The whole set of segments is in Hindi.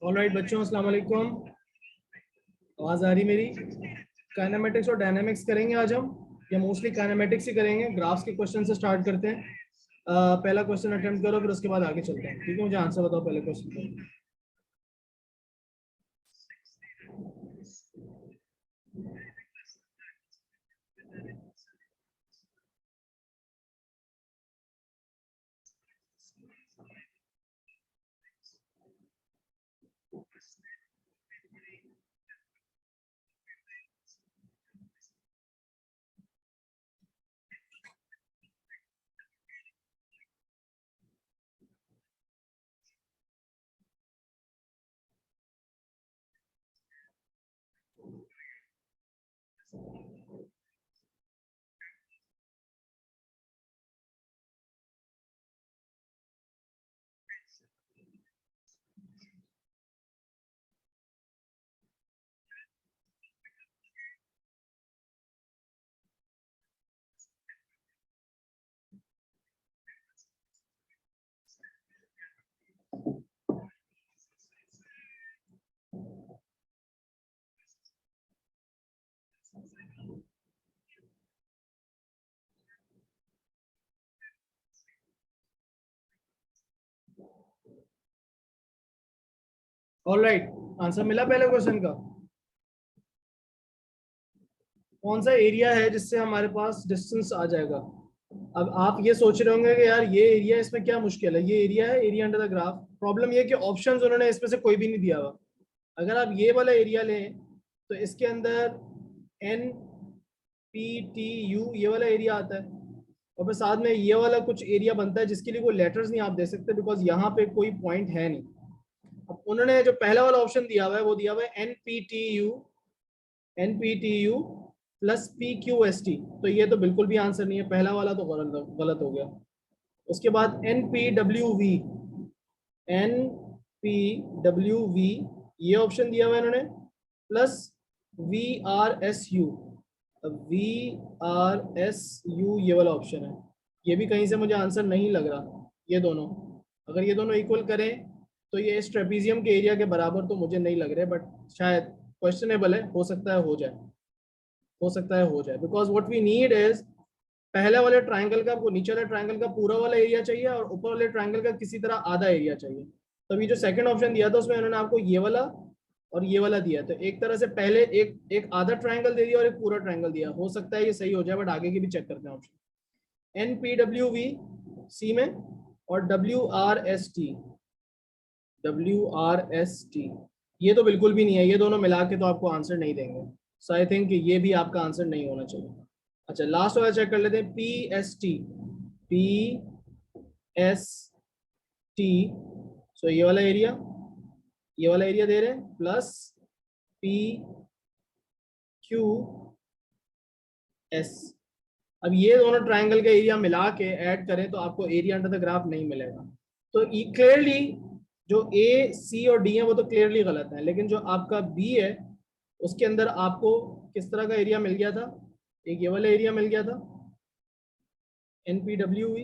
ऑलराइट बच्चों, अस्सलाम वालेकुम। आवाज आ रही मेरी? काइनेमेटिक्स और डायनामिक्स करेंगे आज हम, या मोस्टली काइनेमेटिक्स ही करेंगे। ग्राफ्स के क्वेश्चन से स्टार्ट करते हैं। पहला क्वेश्चन अटेम्प्ट करो, फिर उसके बाद आगे चलते हैं। ठीक है, मुझे आंसर बताओ पहले क्वेश्चन का। ऑलराइट, आंसर मिला पहले क्वेश्चन का? कौन सा एरिया है जिससे हमारे पास डिस्टेंस आ जाएगा? अब आप ये सोच रहे होंगे कि यार ये एरिया, इसमें क्या मुश्किल है, ये एरिया है, area under the graph. Problem ये कि ऑप्शंस उन्होंने इसमें से कोई भी नहीं दिया हुआ। अगर आप ये वाला एरिया लें तो इसके अंदर एन पी टी यू ये वाला एरिया आता है, और फिर साथ में ये वाला कुछ एरिया बनता है जिसके लिए कोई लेटर्स नहीं आप दे सकते, बिकॉज यहाँ पे कोई पॉइंट है नहीं। अब उन्होंने जो पहला वाला ऑप्शन दिया हुआ है वो दिया हुआ है N P T U plus P Q S T. तो ये तो बिल्कुल भी आंसर नहीं है, पहला वाला तो गलत हो गया। उसके बाद एन पी डब्ल्यू वी ये ऑप्शन दिया हुआ है इन्होंने, प्लस VRSU। VRSU ये वाला ऑप्शन है। ये भी कहीं से मुझे आंसर नहीं लग रहा। ये दोनों, अगर ये दोनों इक्वल करें तो ये इस ट्रेपीजियम के एरिया के बराबर तो मुझे नहीं लग रहे, बट शायद क्वेश्चनेबल है, हो सकता है हो जाए, हो सकता है हो जाए। Because what we need is, पहले वाले ट्रायंगल का, नीचे वाले ट्रायंगल का पूरा वाला एरिया चाहिए और ऊपर वाले ट्रायंगल का किसी तरह आधा एरिया चाहिए। तभी जो सेकंड ऑप्शन दिया था उसमें उन्होंने आपको ये वाला और ये वाला दिया, तो एक तरह से पहले एक एक आधा ट्रायंगल दे दिया और एक पूरा ट्रायंगल दिया। हो सकता है ये सही हो जाए, बट आगे की भी चेक करते हैं ऑप्शन। NPWV सी में, और WRST ये तो बिल्कुल भी नहीं है। ये दोनों मिला के तो आपको आंसर नहीं देंगे, सो आई थिंक ये भी आपका आंसर नहीं होना चाहिए। अच्छा, लास्ट वाला चेक कर लेते हैं। PST सो ये वाला एरिया दे रहे हैं, प्लस PQS। अब ये दोनों ट्रायंगल का एरिया मिला के ऐड करें तो आपको एरिया अंडर द ग्राफ नहीं मिलेगा। तो क्लियरली जो A, C और D है वो तो क्लियरली गलत है, लेकिन जो आपका B है उसके अंदर आपको किस तरह का एरिया मिल गया था? एक ये वाला एरिया मिल गया था, NPWV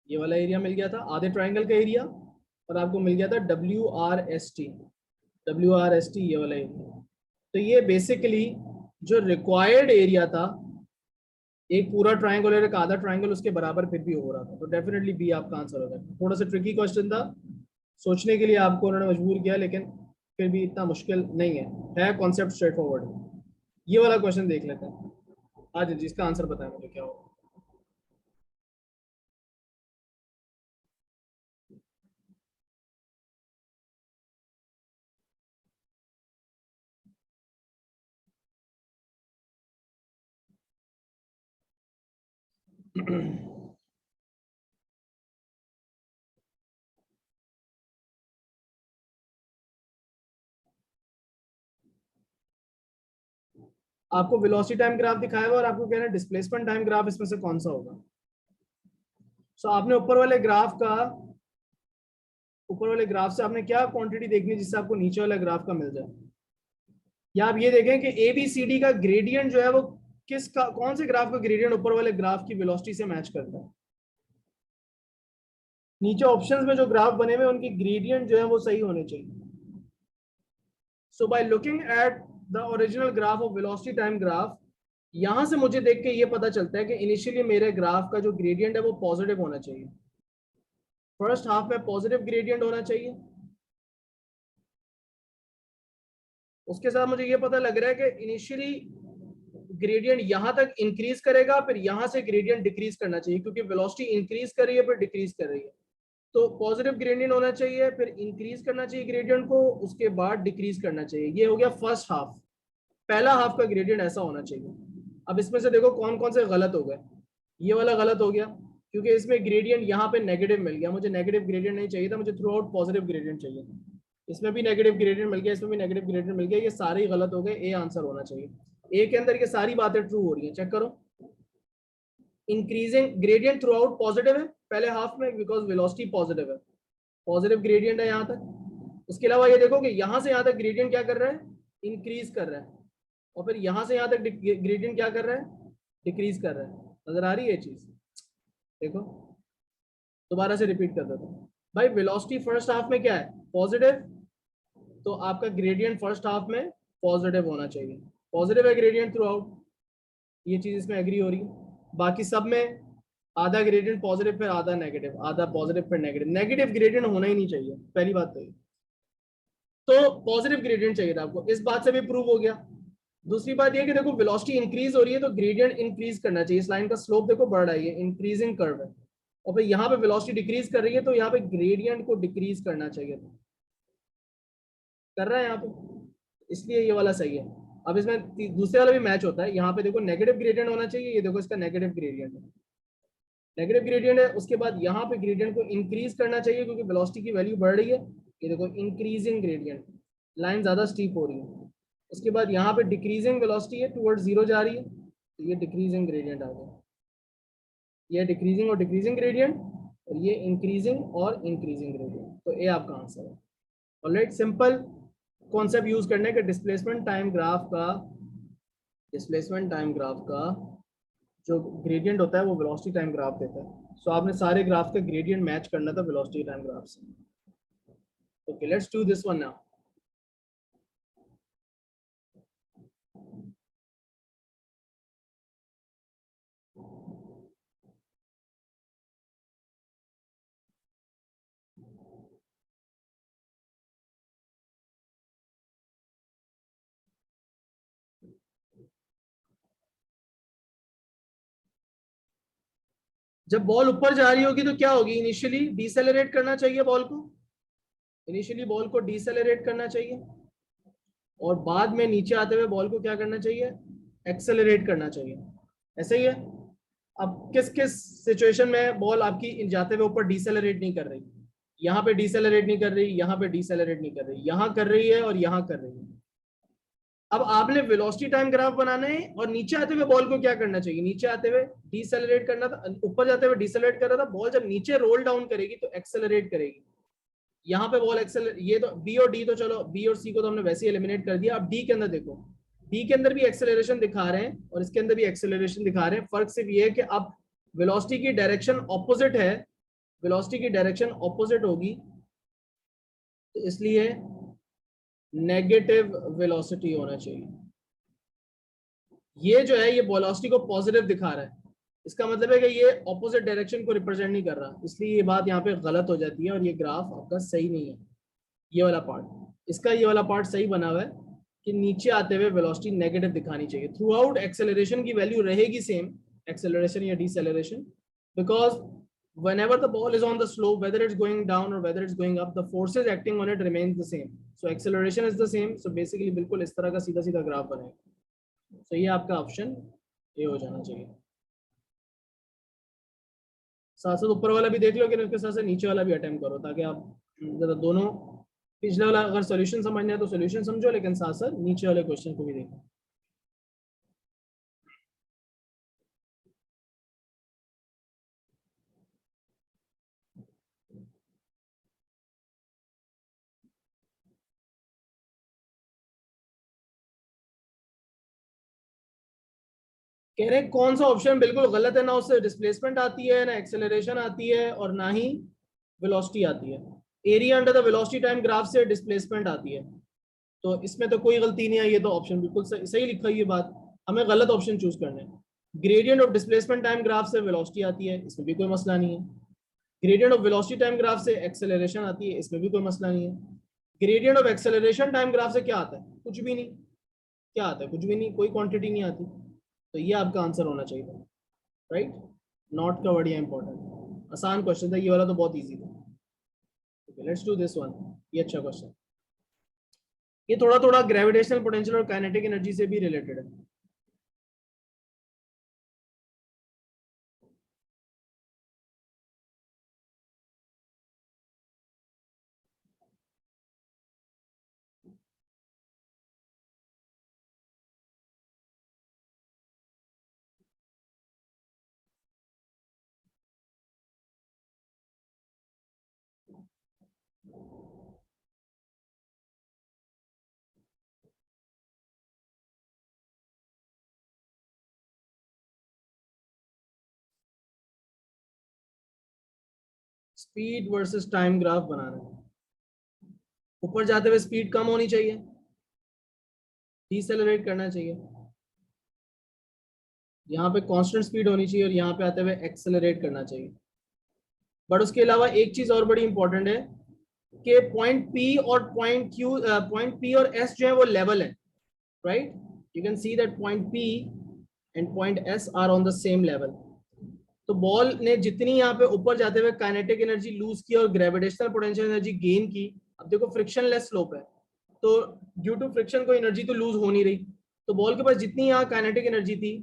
ये वाला एरिया मिल गया था, आधे ट्रायंगल का एरिया, और आपको मिल गया था WRST ये वाला एरिया। तो ये बेसिकली जो रिक्वायर्ड एरिया था, एक पूरा ट्रायंगल और एक आधा ट्रायंगल, उसके बराबर फिर भी हो रहा था। तो डेफिनेटली बी आपका आंसर होगा। थोड़ा सा ट्रिकी क्वेश्चन था, सोचने के लिए आपको उन्होंने मजबूर किया, लेकिन फिर भी इतना मुश्किल नहीं है कॉन्सेप्ट स्ट्रेट फॉरवर्ड। ये वाला क्वेश्चन देख लेते हैं आज, जिसका आंसर बताएं मुझे क्या होगा। आपको वेलोसिटी टाइम ग्राफ दिखाया हुआ और आपको कह रहे हैं डिस्प्लेसमेंट टाइम ग्राफ इसमें से कौन सा होगा। सो आपने ऊपर वाले ग्राफ का ऊपर वाले ग्राफ से आपने क्या क्वांटिटी देखनी है जिससे आपको नीचे वाले ग्राफ का मिल जाए? या आप ये देखें कि ए बी सी डी का ग्रेडियंट जो है वो कौन से ग्राफ का ग्रेडियंट ऊपर वाले ग्राफ की वेलोसिटी से मैच करता है। नीचे ऑप्शंस में जो ग्राफ बने हुए उनके ग्रेडियंट जो है वो सही होने चाहिए। So by looking at the original graph of velocity time graph, यहां से मुझे देख के ये पता चलता है कि इनिशियली मेरे ग्राफ का जो ग्रेडियंट है वो पॉजिटिव होना चाहिए। फर्स्ट हाफ में पॉजिटिव ग्रेडियंट होना चाहिए। उसके साथ मुझे ये पता लग रहा है कि इनिशियली ग्रेडियंट यहां तक इंक्रीज करेगा, फिर यहां से ग्रेडियंट डिक्रीज करना चाहिए क्योंकि वेलोसिटी इंक्रीज कर रही है फिर डिक्रीज कर रही है। तो पॉजिटिव ग्रेडियंट होना चाहिए, फिर इंक्रीज करना चाहिए ग्रेडियंट को, उसके बाद डिक्रीज करना चाहिए। ये हो गया फर्स्ट हाफ। पहला हाफ का ग्रेडियंट ऐसा होना चाहिए। अब इसमें से देखो कौन कौन से गलत हो गए। ये वाला गलत हो गया क्योंकि इसमें ग्रेडियंट यहाँ पे नेगेटिव मिल गया, मुझे नेगेटिव ग्रेडियंट नहीं चाहिए था, मुझे थ्रू आउट पॉजिटिव ग्रेडियंट चाहिए था। इसमें भी नेगेटिव ग्रेडियंट मिल गया, इसमें भी नेगेटिव ग्रेडियंट मिल गया, ये सारे ही गलत हो गए। ए आंसर होना चाहिए। ए के अंदर ये सारी बातें ट्रू हो रही हैं, चेक करो। Increasing gradient through out positive है पहले हाफ में बिकॉज वेलोसिटी पॉजिटिव है, पॉजिटिव ग्रेडियंट है यहाँ तक। उसके अलावा ये देखो कि यहाँ से यहाँ तक ग्रेडियंट क्या कर रहा है, इंक्रीज कर रहा है, और फिर यहाँ से यहाँ तक ग्रेडियंट क्या कर रहा है, डिक्रीज कर रहा है। नजर आ रही है ये चीज? देखो दोबारा से रिपीट कर देता हूँ भाई। वेलोसिटी फर्स्ट हाफ में क्या है, पॉजिटिव, तो आपका ग्रेडियंट फर्स्ट हाफ में पॉजिटिव होना चाहिए। पॉजिटिव है ग्रेडियंट थ्रू आउट, ये चीज इसमें एग्री हो रही है। बाकी सब में आधा ग्रेडियंट पॉजिटिव फिर आधा नेगेटिव, आधा पॉजिटिव फिर नेगेटिव। नेगेटिव ग्रेडियंट होना ही नहीं चाहिए, पहली बात तो ये। तो पॉजिटिव ग्रेडियंट चाहिए था आपको, इस बात से भी प्रूव हो गया। दूसरी बात ये कि देखो वेलोसिटी इंक्रीज हो रही है तो ग्रेडियंट इंक्रीज करना चाहिए। इस लाइन का स्लोप देखो बढ़ रहा है, ये इंक्रीजिंग कर्व है, और फिर यहाँ पे वेलोसिटी डिक्रीज कर रही है तो यहाँ पे ग्रेडियंट को डिक्रीज करना चाहिए था, कर रहा है यहाँ पे, इसलिए ये वाला सही है। अब इसमें दूसरे वाला भी मैच होता है। यहाँ पे देखो नेगेटिव ग्रेडियंट होना चाहिए, ये देखो इसका नेगेटिव ग्रेडियंट है, नेगेटिव ग्रेडियंट है। उसके बाद यहाँ पे ग्रेडियंट को इंक्रीज करना चाहिए क्योंकि वेलोसिटी की वैल्यू बढ़ रही है, ये देखो इंक्रीजिंग ग्रेडियंट, लाइन ज्यादा स्टीप हो रही है। उसके बाद यहाँ पे डिक्रीजिंग वेलोसिटी है, टुवर्ड्स जीरो जा रही है, तो ये डिक्रीजिंग ग्रेडियंट आ गया। ये डिक्रीजिंग और डिक्रीजिंग ग्रेडियंट, और ये इंक्रीजिंग और इंक्रीजिंग ग्रेडियंट, तो ए आपका आंसर है। ऑलराइट, सिंपल कॉन्सेप्ट यूज करने के डिस्प्लेसमेंट टाइम ग्राफ का जो ग्रेडियंट होता है वो वेलोसिटी टाइम ग्राफ देता है। सो आपने सारे ग्राफ का ग्रेडियंट मैच करना था वेलोसिटी टाइम ग्राफ से। Okay, let's do this one now. जब बॉल ऊपर जा रही होगी तो क्या होगी, इनिशियली डिसेलरेट करना चाहिए बॉल को, इनिशियली बॉल को डिसेलरेट करना चाहिए, और बाद में नीचे आते हुए बॉल को क्या करना चाहिए, एक्सेलरेट करना चाहिए। ऐसा ही है। अब किस किस सिचुएशन में बॉल आपकी जाते हुए ऊपर डिसेलरेट नहीं कर रही, यहाँ पे डिसेलरेट नहीं कर रही, यहाँ पे डिसेलरेट नहीं कर रही, यहाँ कर रही है और यहाँ कर रही है। अब आपने वेलोसिटी टाइम ग्राफ बनाना है और नीचे आते हुए बॉल को क्या करना चाहिए, नीचे आते हुए डिसेलरेट करना था, ऊपर जाते हुए डिसेलरेट कर रहा था। बॉल जब नीचे रोल डाउन करेगी तो एक्सेलरेट करेगी। यहाँ पे बॉल एक्सेलरेट, ये तो बी और डी तो चलो, बी और सी को तो हमने वैसे ही एलिमिनेट कर दिया। अब डी के अंदर देखो, डी के अंदर भी एक्सेलरेशन दिखा रहे हैं और इसके अंदर भी एक्सेलरेशन दिखा रहे हैं। फर्क सिर्फ ये है कि अब वेलोसिटी की डायरेक्शन ऑपोजिट है, वेलोसिटी की डायरेक्शन ऑपोजिट होगी, तो इसलिए नेगेटिव वेलोसिटी होना चाहिए। ये जो है ये वेलोसिटी को पॉजिटिव दिखा रहा है, इसका मतलब है कि ये ऑपोजिट डायरेक्शन को रिप्रेजेंट नहीं कर रहा, इसलिए ये बात यहाँ पे गलत हो जाती है और ये ग्राफ आपका सही नहीं है। ये वाला पार्ट, इसका ये वाला पार्ट सही बना हुआ है कि नीचे आते हुए वेलोसिटी नेगेटिव दिखानी चाहिए। थ्रू आउट एक्सेलरेशन की वैल्यू रहेगी सेम, एक्सेलरेशन या deceleration, because whenever the ball is on the slope, whether it's going down or whether it's going up, the forces acting on it remains the same, so acceleration is the same. So basically बिल्कुल इस तरह का सीधा सीधा ग्राफ बनेगा। तो ये आपका ऑप्शन ये हो जाना चाहिए। साथ साथ ऊपर वाला भी देख लो कि उसके साथ साथ नीचे वाला भी अटेम्प्ट करो, ताकि आप जरा दोनों, पिछले वाला अगर सॉल्यूशन समझना है तो सॉल्यूशन समझो, लेकिन साथ साथ नीचे वाले क्वेश्चन को भी देखो। कह रहे हैं कौन सा ऑप्शन बिल्कुल गलत है, ना उससे डिस्प्लेसमेंट आती है, ना एक्सेलरेशन आती है, और ना ही वेलोसिटी आती है। Area under the velocity time graph से डिस्प्लेसमेंट आती है, तो इसमें तो कोई गलती नहीं है, ये तो ऑप्शन बिल्कुल सही, सही लिखा है ये बात। हमें गलत ऑप्शन चूज करना है। Gradient of displacement time graph से वेलोसिटी आती है, इसमें भी कोई मसला नहीं है। Gradient of velocity time graph से एक्सेलरेशन आती है, इसमें भी कोई मसला नहीं है। Gradient of acceleration time graph से क्या आता है? कुछ भी नहीं। क्या आता है? कुछ भी नहीं, कोई क्वांटिटी नहीं आती। तो ये आपका आंसर होना चाहिए था, राइट। नॉट का बढ़िया इंपॉर्टेंट, आसान क्वेश्चन था ये वाला, तो बहुत इजी था। Let's do this one. ये अच्छा क्वेश्चन, ये थोड़ा थोड़ा ग्रेविटेशनल पोटेंशियल और काइनेटिक एनर्जी से भी रिलेटेड है। स्पीड वर्सेस टाइम ग्राफ बनाना है। ऊपर जाते हुए स्पीड कम होनी चाहिए, डिसेलरेट करना चाहिए। यहाँ पे कांस्टेंट स्पीड होनी चाहिए, और यहाँ पे आते हुए एक्सेलरेट करना चाहिए। बट उसके अलावा एक चीज और बड़ी इंपॉर्टेंट है कि पॉइंट पी और पॉइंट पी और एस जो है वो लेवल है, right. You can see that point P and point S R on the same level. तो बॉल ने जितनी यहाँ पे ऊपर जाते हुए काइनेटिक एनर्जी लूज की और ग्रेविटेशनल पोटेंशियल एनर्जी गेन की, अब देखो फ्रिक्शनलेस स्लोप है, तो ड्यू टू फ्रिक्शन कोई एनर्जी तो लूज हो नहीं रही। तो बॉल के पास जितनी यहाँ काइनेटिक एनर्जी थी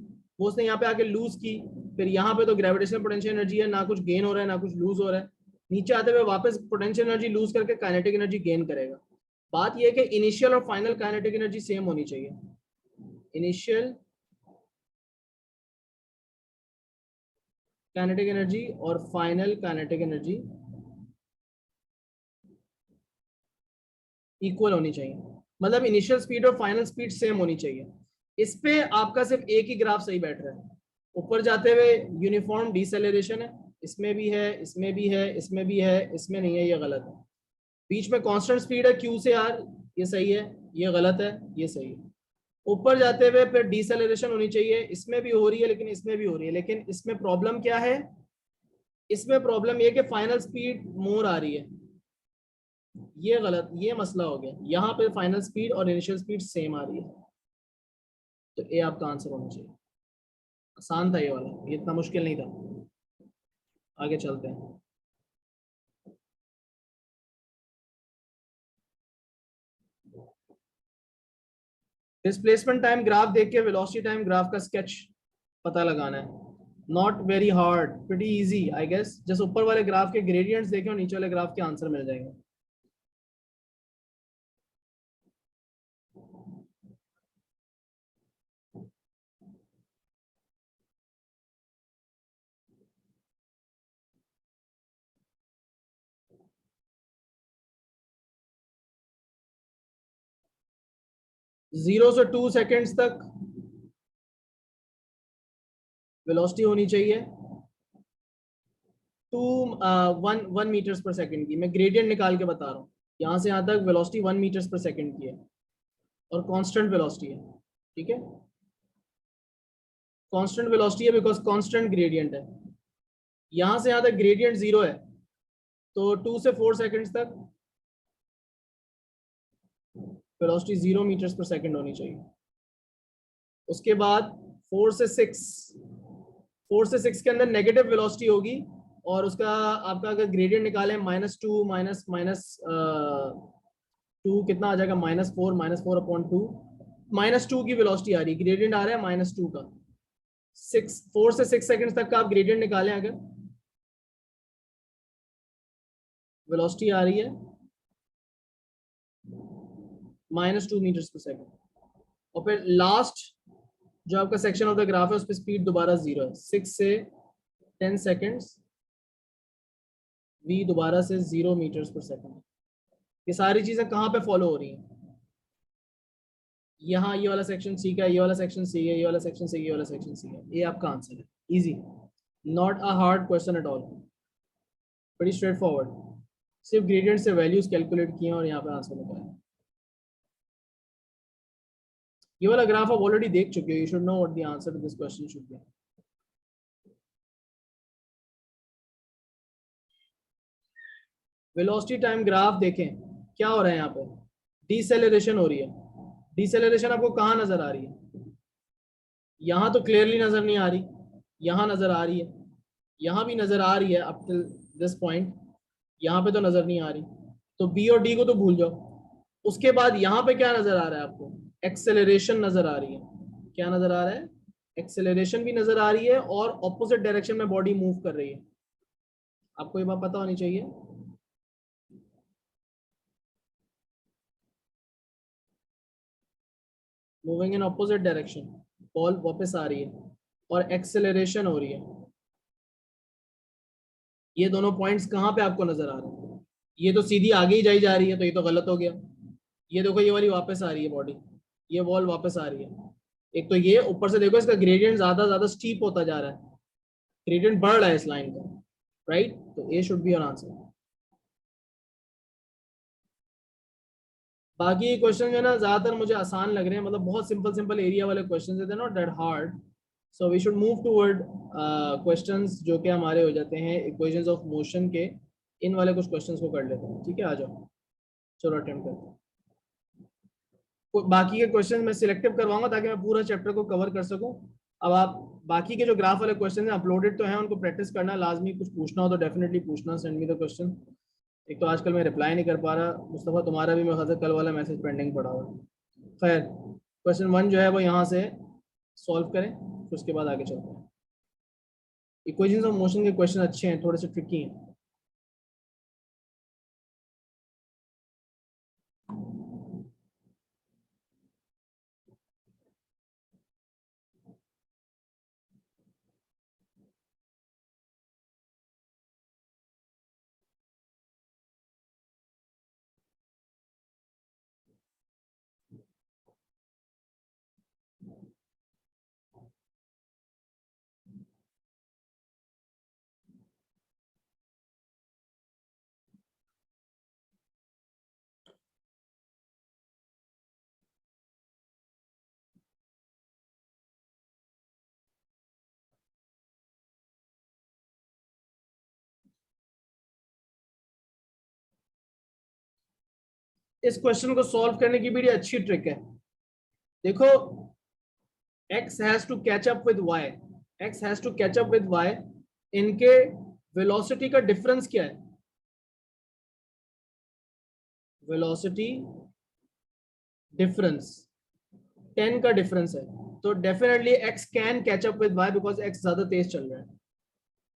वो उसने यहाँ पे आके लूज की, फिर यहाँ पे तो ग्रेविटेशनल पोटेंशियल एनर्जी है, ना कुछ गेन हो रहा है ना कुछ लूज हो रहा है। नीचे आते हुए वापस पोटेंशियल एनर्जी लूज करके काइनेटिक एनर्जी गेन करेगा। बात यह है कि इनिशियल और फाइनल काइनेटिक एनर्जी सेम होनी चाहिए। इनिशियल काइनेटिक एनर्जी और फाइनल काइनेटिक एनर्जी इक्वल होनी चाहिए, मतलब इनिशियल स्पीड और फाइनल स्पीड सेम होनी चाहिए। इस पे आपका सिर्फ एक ही ग्राफ सही बैठ रहा है। ऊपर जाते हुए यूनिफॉर्म डिसेलरेशन है, इसमें भी है, इसमें भी है, इसमें भी है, इसमें नहीं है, ये गलत है। बीच में कांस्टेंट स्पीड है क्यू से आर, ये सही है, ये गलत है, ये सही है। ऊपर जाते हुए फिर डिसेलरेशन होनी चाहिए, इसमें भी हो रही है लेकिन इसमें भी हो रही है, लेकिन इसमें प्रॉब्लम क्या है? इसमें प्रॉब्लम ये कि फाइनल स्पीड मोर आ रही है, ये गलत, ये मसला हो गया। यहाँ पे फाइनल स्पीड और इनिशियल स्पीड सेम आ रही है, तो ए आपका आंसर होना चाहिए। आसान था ये वाला, ये इतना मुश्किल नहीं था। आगे चलते हैं। डिस्प्लेसमेंट टाइम ग्राफ देख के वेलोसिटी टाइम ग्राफ का स्केच पता लगाना है। Not very hard, pretty easy I guess. जैसे ऊपर वाले ग्राफ के ग्रेडियंट्स देखें और नीचे वाले ग्राफ के आंसर मिल जाएंगे। 0 से 2 सेकेंड्स तक वेलोसिटी होनी चाहिए, 1 मीटर्स पर सेकेंड की। मैं ग्रेडियंट निकाल के बता रहा हूँ। यहाँ से यहाँ तक वेलोसिटी 1 मीटर्स पर सेकेंड की है, और कांस्टेंट वेलोसिटी है, ठीक है। कांस्टेंट वेलोसिटी है बिकॉज कांस्टेंट ग्रेडियंट है। यहाँ से यहाँ तक ग्रेडियंट 0 है, तो 2 से 4 सेकेंड्स तक वेलोसिटी 0 मीटर्स पर सेकेंड होनी चाहिए। उसके बाद 4 से 6 के अंदर नेगेटिव वेलोसिटी होगी, और उसका आपका अगर ग्रेडियंट निकालें -2 माइनस माइनस 2 कितना आ जाएगा? -4 -4/2 की वेलोसिटी आ रही है, ग्रेडियंट आ रहा है -2 का। 4 से 6 सेकंड तक का आप ग्रेडियंट निकालें, अगर वेलोसिटी आ रही है -2 मीटर्स पर सेकेंड। और फिर लास्ट जो आपका सेक्शन ऑफ द ग्राफ है उस पर स्पीड दोबारा 0 है। 6 से 10 सेकेंड्स, v दोबारा से 0 मीटर्स पर सेकेंड। ये सारी चीजें कहाँ पे फॉलो हो रही हैं? यहाँ ये वाला सेक्शन सी का, ये वाला सेक्शन सी है, ये वाला सेक्शन सी, ये वाला सेक्शन सी है, ये आपका आंसर है। Easy, not a hard question at all, बड़ी स्ट्रेट फॉरवर्ड। सिर्फ ग्रेडियंट से वैल्यूज कैलकुलेट किए और यहाँ पे आंसर निकाला। ये वाला ग्राफ आप ऑलरेडी देख चुके हो, you should know what the answer to this question should be. Velocity time graph देखें, क्या हो रहा है यहाँ पे, डिसेलेरेशन हो रही है। डिसेलेरेशन आपको कहाँ नजर आ रही है? यहाँ तो क्लियरली नजर नहीं आ रही, यहाँ नजर आ रही है, यहाँ भी नजर आ रही है अप टिल दिस पॉइंट, यहाँ पे तो नजर नहीं आ रही। तो बी और डी को तो भूल जाओ। उसके बाद यहाँ पे क्या नजर आ रहा है आपको? एक्सेलरेशन नजर आ रही है। क्या नजर आ रहा है? एक्सेलरेशन भी नजर आ रही है और ऑपोजिट डायरेक्शन में बॉडी मूव कर रही है। आपको ये बात पता होनी चाहिए। Moving in opposite direction, ball वापस आ रही है और एक्सेलरेशन हो रही है। ये दोनों पॉइंट्स कहाँ पे आपको नजर आ रहे हैं? ये तो सीधी आगे ही जाई जा रही है, तो ये तो गलत हो गया। ये देखो, ये वाली वापस आ रही है बॉडी, ये वॉल वापस आ रही है। एक तो ये ऊपर से देखो, इसका ग्रेडियंट ज्यादा स्टीप होता जा रहा है, ग्रेडियंट बढ़ रहा है इस लाइन का, राइट? तो ए शुड बी योर आंसर। बाकी क्वेश्चन जो है ना, ज्यादातर मुझे आसान लग रहे हैं, मतलब बहुत सिंपल सिंपल एरिया वाले क्वेश्चन है, not that hard. So we should move toward questions जो कि हमारे हो जाते हैं इक्वेशंस ऑफ मोशन के। इन वाले कुछ क्वेश्चंस को कर लेते हैं, ठीक है? आ जाओ, चलो अटेम्प्ट करते हैं। बाकी के क्वेश्चन मैं सिलेक्टिव करवाऊंगा ताकि मैं पूरा चैप्टर को कवर कर सकूं। अब आप बाकी के जो ग्राफ वाले क्वेश्चन हैं अपलोडेड तो हैं, उनको प्रैक्टिस करना लाजमी। कुछ पूछना हो तो डेफिनेटली पूछना, सेंड मी द क्वेश्चन। एक तो आजकल मैं रिप्लाई नहीं कर पा रहा मुस्तफ़ा, तुम्हारा भी मेरे ख्याल से कल वाला मैसेज पेंडिंग पड़ा हुआ है। खैर, क्वेश्चन 1 जो है वो यहाँ से सॉल्व करें, फिर उसके बाद आगे चलते हैं। इक्वेशंस ऑफ मोशन के क्वेश्चन अच्छे हैं, थोड़े से ट्रिकी हैं। इस क्वेश्चन को सॉल्व करने की बड़ी अच्छी ट्रिक है। देखो, x has to catch up with y, x has to catch up with y, इनके वेलोसिटी का डिफरेंस क्या है? वेलोसिटी डिफरेंस 10 का डिफरेंस है, तो definitely x can catch up with y because x ज्यादा तेज चल रहा है।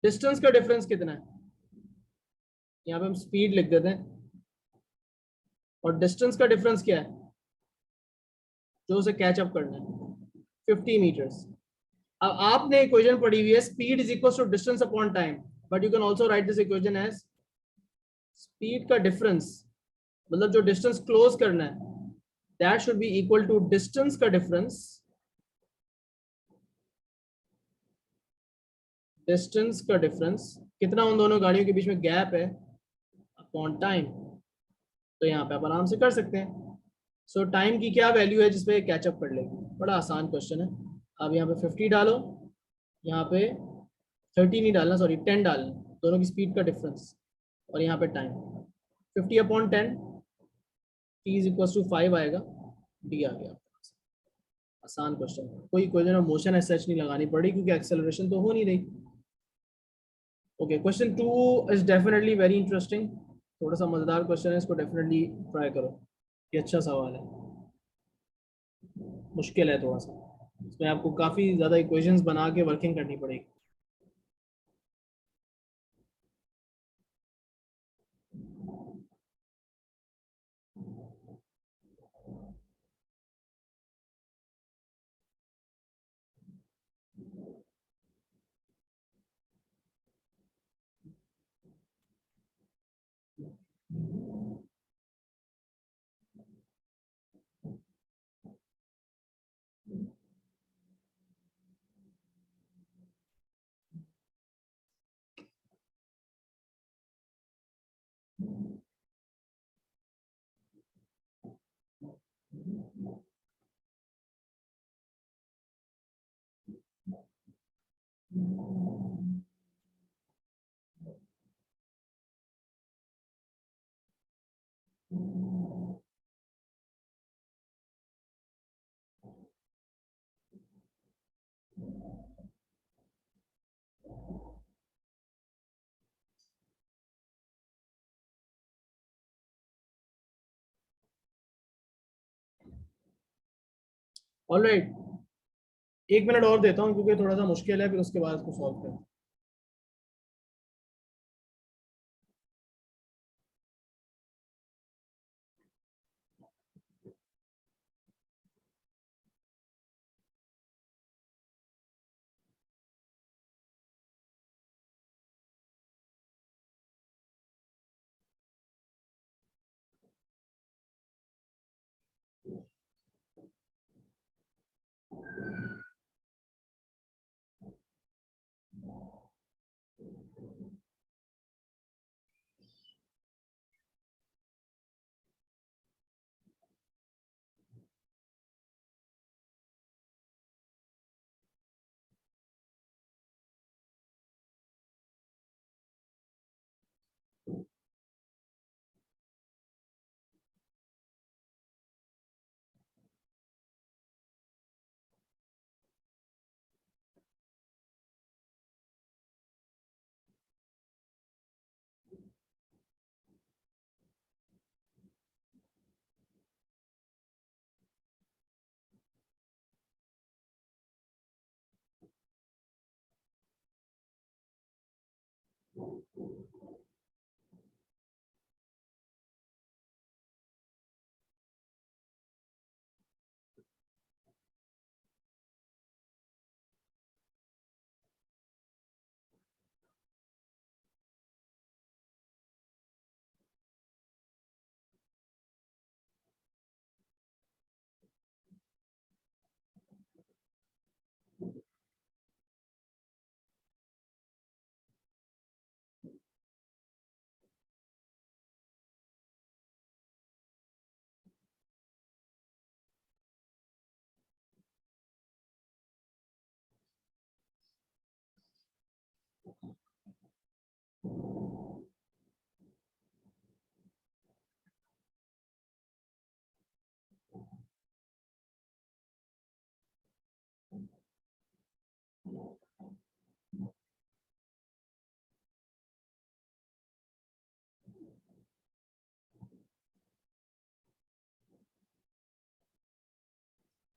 डिस्टेंस का डिफरेंस कितना है? यहाँ पे हम स्पीड लिख देते हैं, और डिस्टेंस का डिफरेंस क्या है जो उसे कैच अप करना है? 50 मीटर्स। अब आपने इक्वेशन पढ़ी हुई है speed is equal to distance upon time, but you can also write this equation as speed का डिफरेंस, मतलब जो डिस्टेंस क्लोज करना है, that should be equal to distance का डिफरेंस, डिस्टेंस का डिफरेंस कितना उन दोनों गाड़ियों के बीच में गैप है अपॉन टाइम। तो यहाँ पे आप आराम से कर सकते हैं। सो टाइम की क्या वैल्यू है जिसपे कैचअप कर लेगी? बड़ा आसान क्वेश्चन है। अब यहाँ पे 50 डालो, यहाँ पे 30 नहीं डालना, सॉरी 10 डालना, दोनों की स्पीड का डिफरेंस, और यहाँ पे time 50 upon 10, T is equal to 5 आएगा, डी आ गया। आसान क्वेश्चन है, कोई equation of motion as such नहीं लगानी पड़ी क्योंकि एक्सेलरेशन तो हो नहीं रही। Okay, question 2 is definitely very interesting, थोड़ा सा मजेदार क्वेश्चन है, इसको डेफिनेटली ट्राई करो। ये अच्छा सवाल है, मुश्किल है थोड़ा सा, इसमें आपको काफ़ी ज़्यादा इक्वेशंस बना के वर्किंग करनी पड़ेगी। ऑलराइट, 1 मिनट और देता हूँ क्योंकि थोड़ा सा मुश्किल है, फिर उसके बाद इसको सॉल्व करें।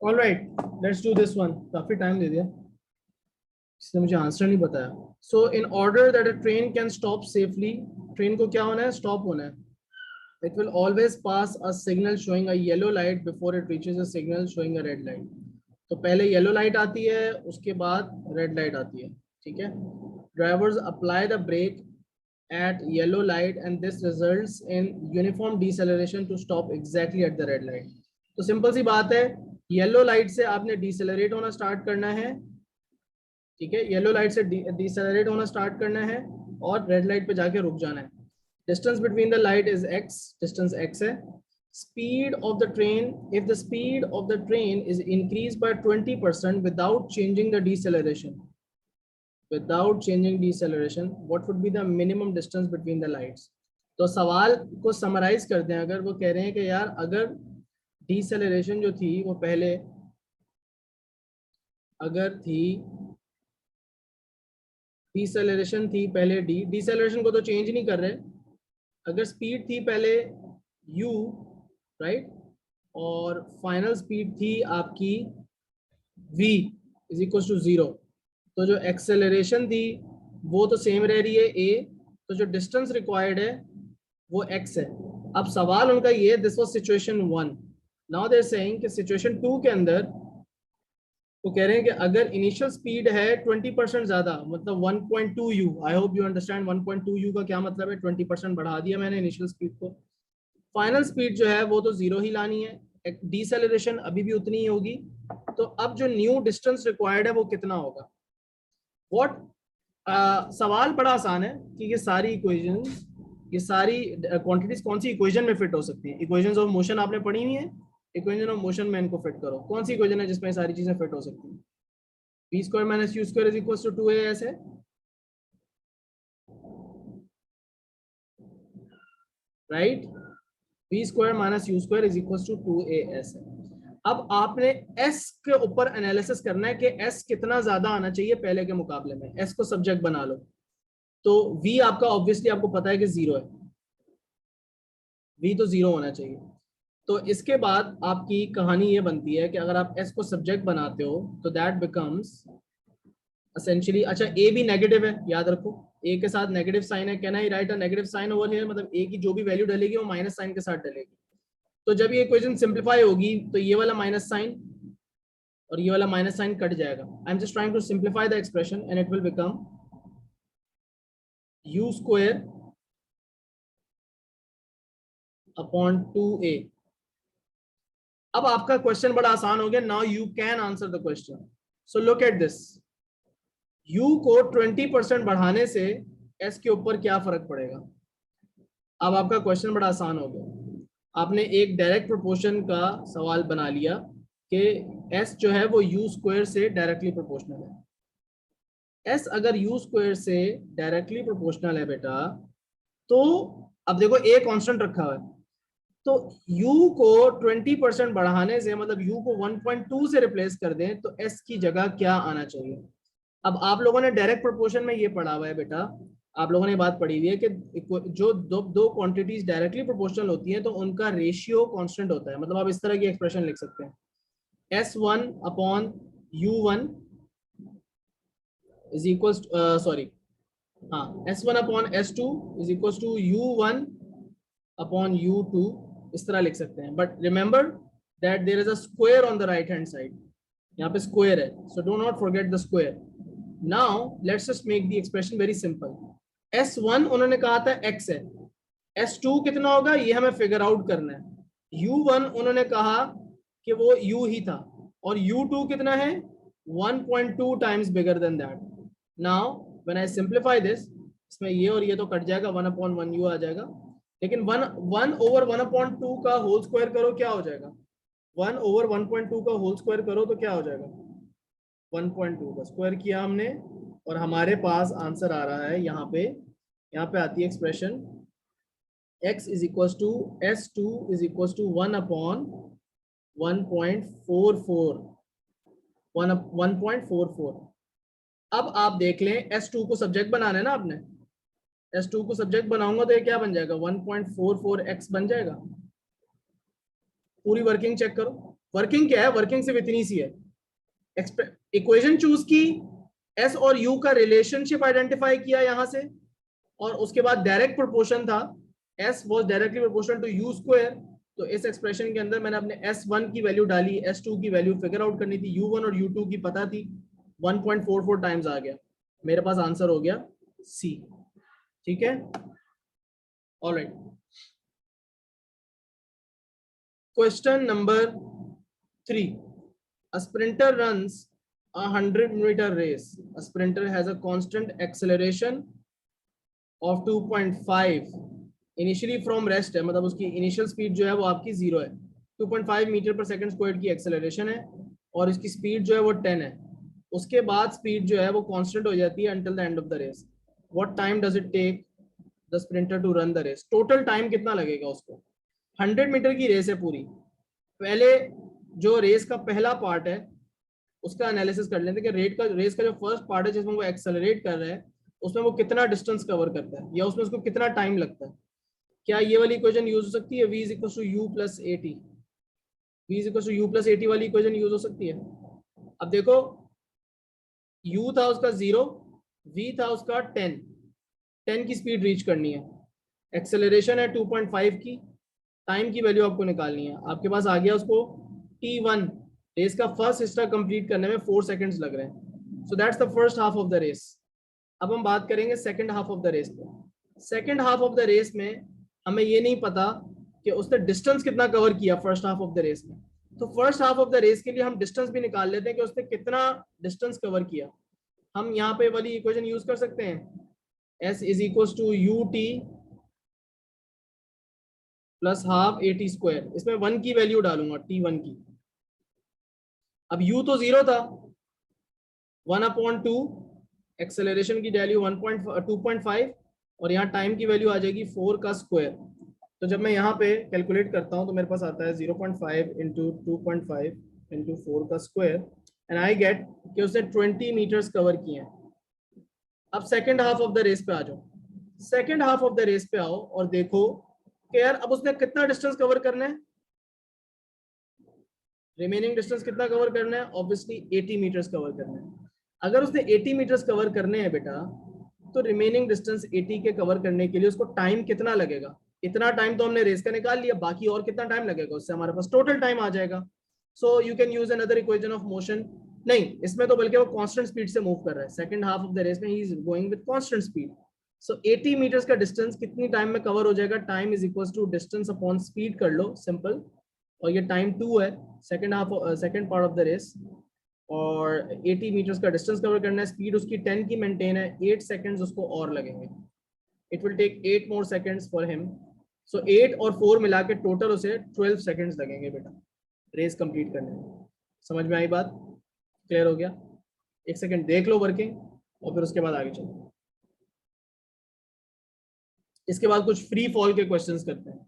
Alright, let's do this one. काफी टाइम दे दिया, इसने मुझे आंसर नहीं बताया। So in order that a train can stop safely, train को क्या होना है? स्टॉप होना है। It will always pass a signal showing a yellow light before it reaches a signal showing a red light. तो पहले येलो लाइट आती है, उसके बाद रेड लाइट आती है, ठीक है। Drivers apply the brake at yellow light and this results in uniform deceleration to stop exactly at the red light। तो सिंपल सी बात है, येलो लाइट से आपने डिसेलरेट होना स्टार्ट करना है, ठीक है। येलो लाइट से डिसेलरेट होना स्टार्ट करना है और रेड लाइट पे जाके रुक जाना है। Distance between the light is x, distance x है। Speed of the train, if the speed of the train is increase by 20% without changing the deceleration, without changing deceleration, what would be the minimum distance between the lights? तो सवाल को समराइज करते हैं। अगर वो कह रहे हैं कि यार अगर डिसेलरेशन जो थी वो पहले अगर थी, डिसेलरेशन थी पहले डिसेलरेशन को तो चेंज नहीं कर रहे। अगर स्पीड थी पहले u, राइट, और फाइनल स्पीड थी आपकी v इज इक्वल टू 0, तो जो एक्सेलरेशन थी वो तो सेम रह रही है a, तो जो डिस्टेंस रिक्वायर्ड है वो x है। अब सवाल उनका ये, this was situation 1, now they are saying कि सिचुएशन 2 के अंदर वो कह रहे हैं कि अगर इनिशियल स्पीड है 20% ज्यादा, मतलब 1.2 u, I hope you understand 1.2 u का क्या मतलब है, 20% बढ़ा दिया मैंने इनिशियल स्पीड को। फाइनल स्पीड जो है वो तो 0 ही लानी है, डिसेलरेशन अभी भी उतनी ही होगी। तो अब जो न्यू डिस्टेंस रिक्वायर्ड है वो कितना होगा? व्हाट, सवाल बड़ा आसान है कि ये सारी इक्वेशंस, ये सारी क्वांटिटीज कौन सी इक्वेशन में फिट हो सकती है? इक्वेशंस ऑफ मोशन आपने पढ़ी हुई है, इक्वेशन ऑफ मोशन में इनको फिट करो। कौन सी इक्वेशन है जिसमें सारी चीजें फिट हो सकती हैं? V square minus u square is equal to 2as है, right. v square minus u square is equal to 2as है। अब आपने s के ऊपर एनालिसिस करना है कि s कितना ज्यादा आना चाहिए पहले के मुकाबले में। s को सब्जेक्ट बना लो, तो v आपका ऑब्वियसली आपको पता है कि 0 है, v तो 0 होना चाहिए। तो इसके बाद आपकी कहानी ये बनती है कि अगर आप s को सब्जेक्ट बनाते हो तो दैट बिकम्स एसेंशियली, अच्छा a भी नेगेटिव है, याद रखो a के साथ नेगेटिव साइन है। Can I write a negative sign over here, मतलब a की जो भी वैल्यू डलेगी वो माइनस साइन के साथ डलेगी। तो जब ये इक्वेशन सिंप्लीफाई होगी तो ये वाला माइनस साइन और ये वाला माइनस साइन कट जाएगा। I am just trying to simplify the expression and it will become u square upon 2a। अब आपका क्वेश्चन बड़ा आसान हो गया। Now you can answer the question. So look at this, u को 20% बढ़ाने से s के ऊपर क्या फर्क पड़ेगा। अब आपका क्वेश्चन बड़ा आसान हो गया। आपने एक डायरेक्ट प्रोपोर्शन का सवाल बना लिया कि s जो है वो u स्क्वायर से डायरेक्टली प्रोपोर्शनल है। s अगर u स्क्वायर से डायरेक्टली प्रोपोर्शनल है बेटा, तो अब देखो a कांस्टेंट रखा हुआ है, तो u को 20% बढ़ाने से, मतलब u को 1.2 से रिप्लेस कर दें तो s की जगह क्या आना चाहिए। अब आप लोगों ने डायरेक्ट प्रोपोर्शन में ये पढ़ा हुआ है बेटा, आप लोगों ने बात पढ़ी हुई है कि जो दो क्वांटिटीज डायरेक्टली प्रोपोर्शनल होती हैं तो उनका रेशियो कांस्टेंट होता है। मतलब आप इस तरह की एक्सप्रेशन लिख सकते हैं, S1 upon U1 is equal, sorry हाँ, S1 upon S2 is equal to U1 upon U2, इस तरह लिख सकते हैं। But remember that there is a square on the right hand side, यहाँ पे स्क्वायर है, so do not forget the square. Now let's just make the expression very simple. S1 उन्होंने कहा था x है, S2 कितना होगा ये हमें फिगर आउट करना है। U1 उन्होंने कहा कि वो U ही था, और U2 कितना है 1.2 times bigger than that. Now when I simplify this, इसमें ये और ये तो कट जाएगा, 1/1 U आ जाएगा, लेकिन 1/1/2 का होल स्क्वायर करो क्या हो जाएगा, 1/1.2 का होल स्क्वायर करो तो क्या हो जाएगा, 1.2 का स्क्वायर किया हमने, और हमारे पास आंसर आ रहा है यहाँ पे आती है expression x is equal to S2 is equal to 1/1.44, 1.44। अब आप देख लें, S2 को सब्जेक्ट बनाना है ना आपने, S2 को सब्जेक्ट बनाऊंगा तो ये क्या बन जाएगा, 1.44x बन जाएगा। पूरी वर्किंग चेक करो, वर्किंग क्या है, वर्किंग सिर्फ इतनी सी है, इक्वेशन चूज की, s और u का रिलेशनशिप आइडेंटिफाई किया यहां से, और उसके बाद डायरेक्ट प्रोपोर्शन था, s was directly proportional to u square. तो इस एक्सप्रेशन के अंदर मैंने अपने s1 की वैल्यू डाली, s2 की वैल्यू फिगर आउट करनी थी, u1 और u2 की पता थी, 1.44 टाइम्स आ गया, मेरे पास आंसर हो गया c। ठीक है, alright. Question number 3, a sprinter runs a 100-meter race. A sprinter has a constant acceleration of 2.5 initially from rest है, मतलब उसकी इनिशियल स्पीड जो है वो आपकी 0 है, 2.5 मीटर पर सेकंड स्क्वायर की एक्सेलरेशन है, और इसकी स्पीड जो है वो 10 है। उसके बाद स्पीड जो है वो कांस्टेंट हो जाती है until the end of the race. What time does it take the sprinter to run the race, total time कितना लगेगा उसको। 100 मीटर की रेस है पूरी, पहले जो रेस का पहला पार्ट है उसका एनालिसिस कर लेते हैं कि रेस का जो फर्स्ट पार्ट है जिसमें वो एक्सेलरेट कर रहा है, उसमें वो कितना डिस्टेंस कवर करता है या उसमें उसको कितना टाइम लगता है। क्या ये वाली इक्वेशन यूज हो सकती है, v is equal to u plus a t, v is equal to u plus a t वाली इक्वेशन यूज हो सकती है। अब देखो u था उसका 0, v था उसका 10 की स्पीड रीच करनी है, एक्सेलरेशन है 2.5 की, टाइम की वैल्यू आपको निकालनी है। आपके पास आ गया उसको t1, रेस का फर्स्ट हिस्सा कंप्लीट करने में 4 सेकंड्स लग रहे हैं, so that's the first half of the race. अब हम बात करेंगे second half of the race पे। Second half of the race में हमें ये नहीं पता कि उसने डिस्टेंस कितना कवर किया first half of the race में, तो first half of the race के लिए हम डिस्टेंस भी निकाल लेते हैं कि उसने कितना डिस्टेंस कवर किया। हम यहाँ पे वाली इक्वेशन यूज कर सकते हैं, s is equal to u t plus half a t square, इसमें 1 की वैल्यू डालूंगा, t1 की। अब u तो 0 था, 1/2, एक्सेलरेशन की वैल्यू 2.5, और यहाँ टाइम की वैल्यू आ जाएगी 4 का स्क्वायर। तो जब मैं यहाँ पे कैलकुलेट करता हूँ तो मेरे पास आता है 0.5 इंटू 2.5 इंटू 4 का स्क्वायर एंड आई गेट कि उसने 20 मीटर्स कवर किए हैं। अब second half of the race पे आ जाओ, second half of the race पे आओ और देखो कि यार अब उसने कितना डिस्टेंस कवर करना है, रिमेनिंग डिस्टेंस कितना कवर करना है, ऑब्वियसली 80 मीटर्स कवर करना है। अगर उसने 80 मीटर्स कवर करने हैं बेटा, तो रिमेनिंग डिस्टेंस 80 के कवर करने के लिए उसको टाइम कितना लगेगा, इतना टाइम तो हमने रेस का निकाल लिया, बाकी और कितना टाइम लगेगा उससे हमारे पास टोटल टाइम आ जाएगा। So you can use another equation of motion. नहीं, इसमें तो बल्कि वो कांस्टेंट स्पीड से मूव कर रहा है, second half of the race में ही is going with constant speed. So 80 metres का डिस्टेंस कितनी टाइम में कवर हो जाएगा, time is equal to distance upon speed कर लो, सिंपल। और ये टाइम 2 है, second half second part of the race, और 80 मीटर्स का डिस्टेंस कवर करना है, स्पीड उसकी 10 की मेंटेन है, 8 सेकंड्स उसको और लगेंगे। It will take 8 more seconds for him. So 8 और 4 मिला के टोटल उसे 12 सेकंड्स लगेंगे बेटा रेस कंप्लीट करने में। समझ में आई बात, क्लियर हो गया? एक सेकंड देख लो वर्किंग और फिर उसके बाद आगे चलो। इसके बाद कुछ फ्री फॉल के क्वेश्चंस करते हैं।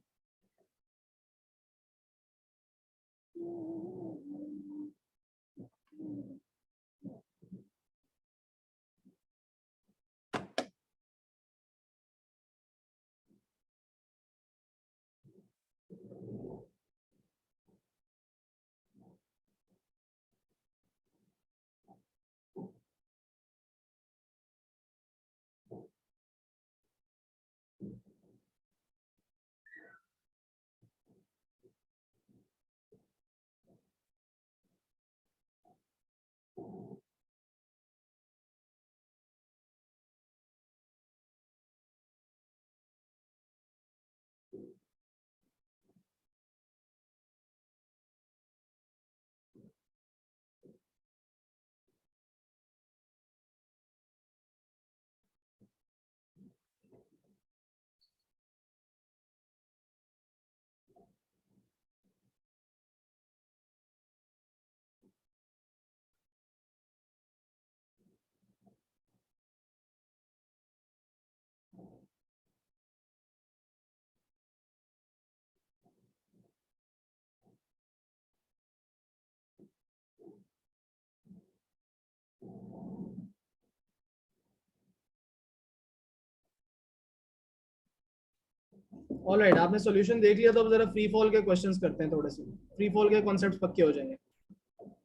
ऑलराइट, आपने सॉल्यूशन देख लिया तो अब जरा फ्री फॉल के क्वेश्चंस करते हैं, थोड़े से फ्री फॉल के कॉन्सेप्ट्स पक्के हो जाएंगे।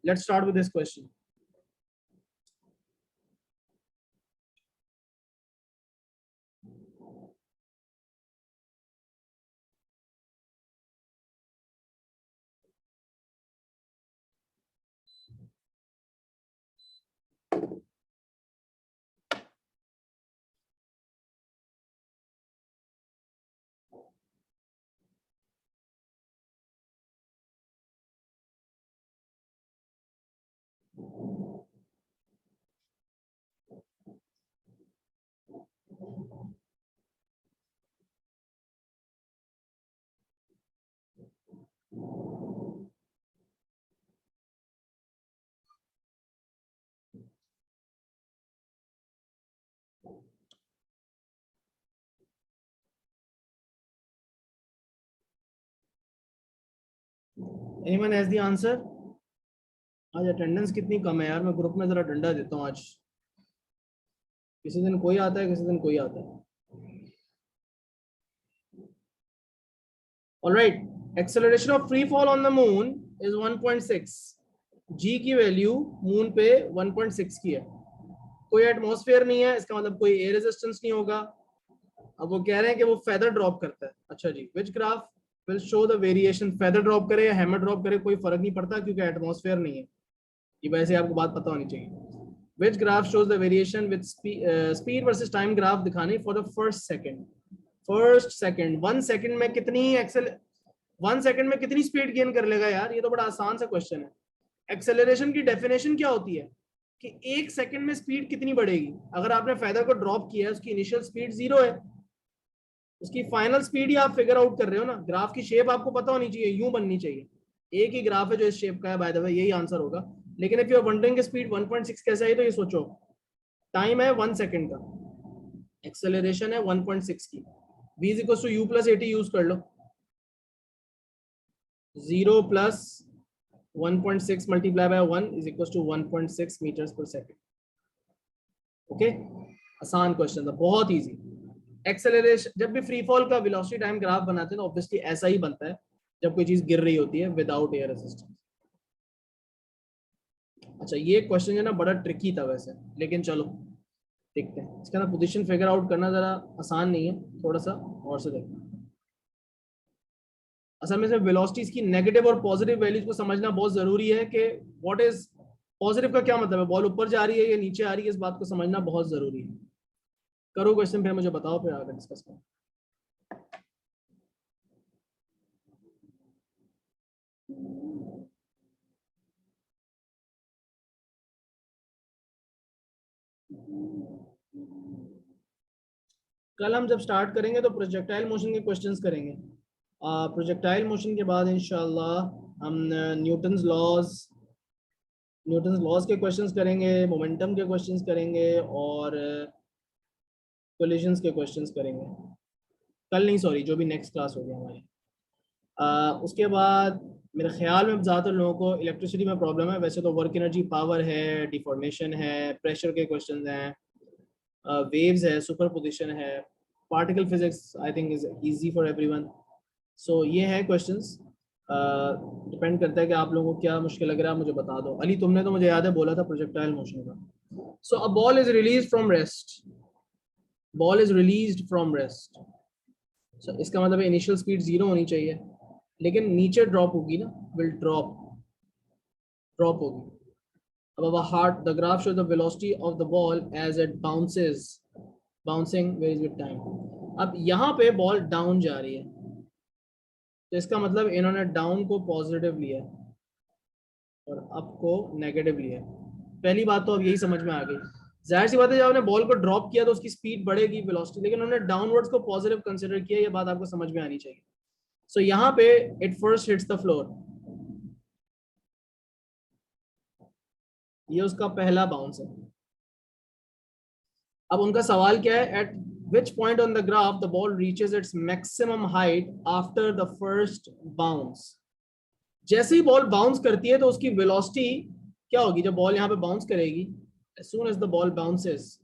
Let's start with this question. Anyone has the answer? आज अटेंडेंस कितनी कम है यार, मैं ग्रुप में जरा डंडा देता हूँ आज। किसी दिन कोई आता है, किसी दिन कोई आता है। Alright, acceleration of free fall on the moon is 1.6। जी की वैल्यू मून पे 1.6 की है, कोई एटमॉस्फेयर नहीं है, इसका मतलब कोई एयर रेजिस्टेंस नहीं होगा। अब वो कह रहे हैं कि वो फेदर ड्रॉप करता है। अच्छा जी, which graph will show the variation, feather drop करे या हैमर ड्रॉप करे कोई फर्क नहीं पड़ता क्योंकि एटमॉस्फेयर नहीं है। ये वैसे आपको बात पता होनी चाहिए। Which graph shows the variation with speed versus time, graph दिखाने for the first second. First second, 1 second में कितनी एक्सेल 1 सेकंड में कितनी स्पीड गेन कर लेगा यार, ये तो बड़ा आसान सा क्वेश्चन है। एक्सेलरेशन की डेफिनेशन क्या होती है कि 1 सेकंड में स्पीड कितनी बढ़ेगी। अगर आपने फेदर को ड्रॉप किया है, उसकी इनिशियल स्पीड 0 है, उसकी फाइनल स्पीड ही आप फिगर आउट कर रहे हो ना। ग्राफ की शेप आपको पता होनी चाहिए, यूं बननी चाहिए। एक ही ग्राफ है जो इस शेप का है, बाय द वे यही आंसर होगा। लेकिन if you are wondering speed 1.6 कैसे आई, तो ये सोचो, टाइम है 1 सेकंड का, एक्सेलरेशन है 1.6 की, v is equal to u plus 80 use कर लो। 0 plus 1.6 multiply by 1 is equal to 1.6 metres पर सेकेंड। ओके, आसान क्वेश्चन था, बहुत इजी। एक्सेलरेशन, जब भी फ्री फॉल का वेलोसिटी टाइम ग्राफ बनाते हैं तो ऑब्वियसली ऐसा ही बनता है जब कोई चीज गिर रही होती है विदाउट एयर रेजिस्टेंस। अच्छा, ये क्वेश्चन है ना बड़ा ट्रिकी था वैसे, लेकिन चलो देखते हैं। इसका ना पोजीशन फिगर आउट करना जरा आसान नहीं है, थोड़ा सा और से देखते हैं। असल में वेलोसिटीज की नेगेटिव और पॉजिटिव वैल्यूज को समझना बहुत जरूरी है कि व्हाट इज पॉजिटिव का क्या मतलब है, बॉल ऊपर जा रही है या नीचे आ रही है, इस बात को समझना बहुत जरूरी है। करो क्वेश्चन, फिर मुझे बताओ, फिर आगे डिस्कस करो। कल हम जब स्टार्ट करेंगे तो प्रोजेक्टाइल मोशन के क्वेश्चंस करेंगे। प्रोजेक्टाइल मोशन के बाद इंशाल्लाह हम न्यूटन्स लॉज के क्वेश्चंस करेंगे, मोमेंटम के क्वेश्चंस करेंगे और कोलिजन्स के क्वेश्चंस करेंगे। कल नहीं, सॉरी, जो भी नेक्स्ट क्लास होगी हमारी। उसके बाद मेरे ख्याल में ज़्यादातर लोगों को इलेक्ट्रिसिटी में प्रॉब्लम है। वैसे तो वर्क एनर्जी, पावर है, डिफॉर्मेशन है, प्रेशर के क्वेश्चंस हैं, वेव्स है, सुपरपोजिशन है, particle physics I think is easy for everyone. So ये है क्वेश्चंस। डिपेंड करता है कि आप लोगों को क्या मुश्किल लग रहा है, मुझे बता दो। अली, तुमने तो मुझे याद है बोला था प्रोजेक्टाइल मोशन का। So a ball is release from rest, ball is released from rest. इसका मतलब इनिशियल स्पीड 0 होनी चाहिए, लेकिन नीचे ड्रॉप होगी ना, विल ड्रॉप होगी। अब heart, the graph show the velocity of the ball as it bounces, bouncing varies with time. अब यहाँ पे बॉल डाउन जा रही है, तो इसका मतलब इन्होंने डाउन को पॉजिटिव लिया और अप को नेगेटिव लिया। पहली बात तो अब यही समझ में आ गई। जाहिर सी बात है, जब आपने बॉल को ड्रॉप किया तो उसकी स्पीड बढ़ेगी, वेलोसिटी, लेकिन उन्होंने डाउनवर्ड्स को पॉजिटिव कंसीडर किया। ये बात आपको समझ में आनी चाहिए। सो यहाँ पे it first hits the floor, ये उसका पहला बाउंस है। अब उनका सवाल क्या है, eight which point on the graph the ball reaches its maximum height after the first bounce. जैसे ही बॉल बाउंस करती है तो उसकी वेलोसिटी क्या होगी जब बॉल यहाँ पे बाउंस करेगी? as soon as the ball bounces,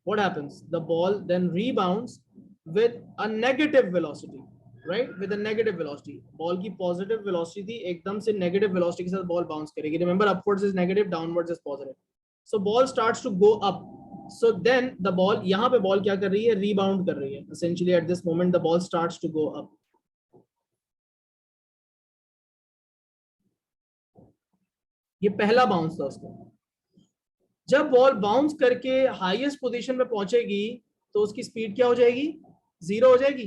what happens? The ball then rebounds with a negative velocity, right? With a negative velocity. Ball की पॉजिटिव वेलोसिटी थी, एकदम से नेगेटिव वेलोसिटी के साथ बॉल बाउंस करेगी। Remember, upwards is negative, downwards is positive. So ball starts to go up. So then the ball, यहाँ पे बॉल क्या कर रही है? रीबाउंड कर रही है। Essentially at this moment the ball starts to go up. ये पहला बाउंस था उसका। जब बॉल बाउंस करके हाईएस्ट पोजीशन पे पहुंचेगी तो उसकी स्पीड क्या हो जाएगी? 0 हो जाएगी।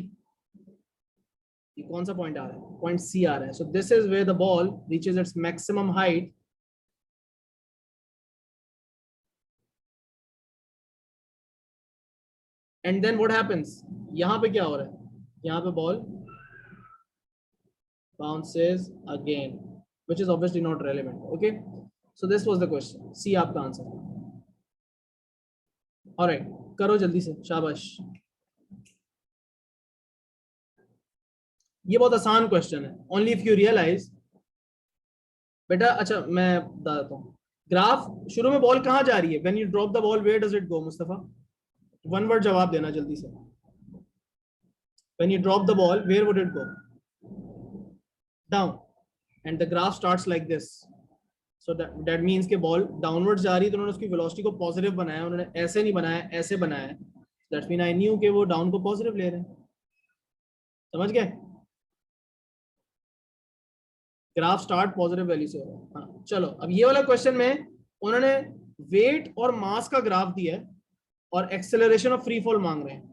ये कौन सा पॉइंट आ रहा है? पॉइंट सी आ रहा है। So this is where the ball reaches its maximum height, and then what happens? यहाँ पे क्या हो रहा है? यहाँ पे ball bounces again, which is obviously not relevant. Okay, so this was the question. C आपका आंसर। ऑलराइट, करो जल्दी से, शाबाश। ये बहुत आसान क्वेश्चन है, ओनली इफ यू रियलाइज। बेटा अच्छा, मैं बता देता हूँ। ग्राफ शुरू में बॉल कहाँ जा रही है? When you drop the ball, where does it go? Mustafa, one word जवाब देना जल्दी से। When you drop the ball, where would it go? Down. And the graph starts like this. So that means के बॉल डाउनवर्ड जा रही है, तो उन्होंने उसकी वेलोसिटी को पॉजिटिव बनाया। उन्होंने ऐसे नहीं बनाया, ऐसे बनाया। दैट मीन आई न्यू कि वो डाउन को पॉजिटिव ले रहे हैं। समझ गए? ग्राफ स्टार्ट पॉजिटिव वैल्यू से हो रहा है। हाँ, चलो अब ये वाला क्वेश्चन में उन्होंने वेट और मास का ग्राफ दिया है और एक्सेलरेशन ऑफ फ्री फॉल मांग रहे हैं।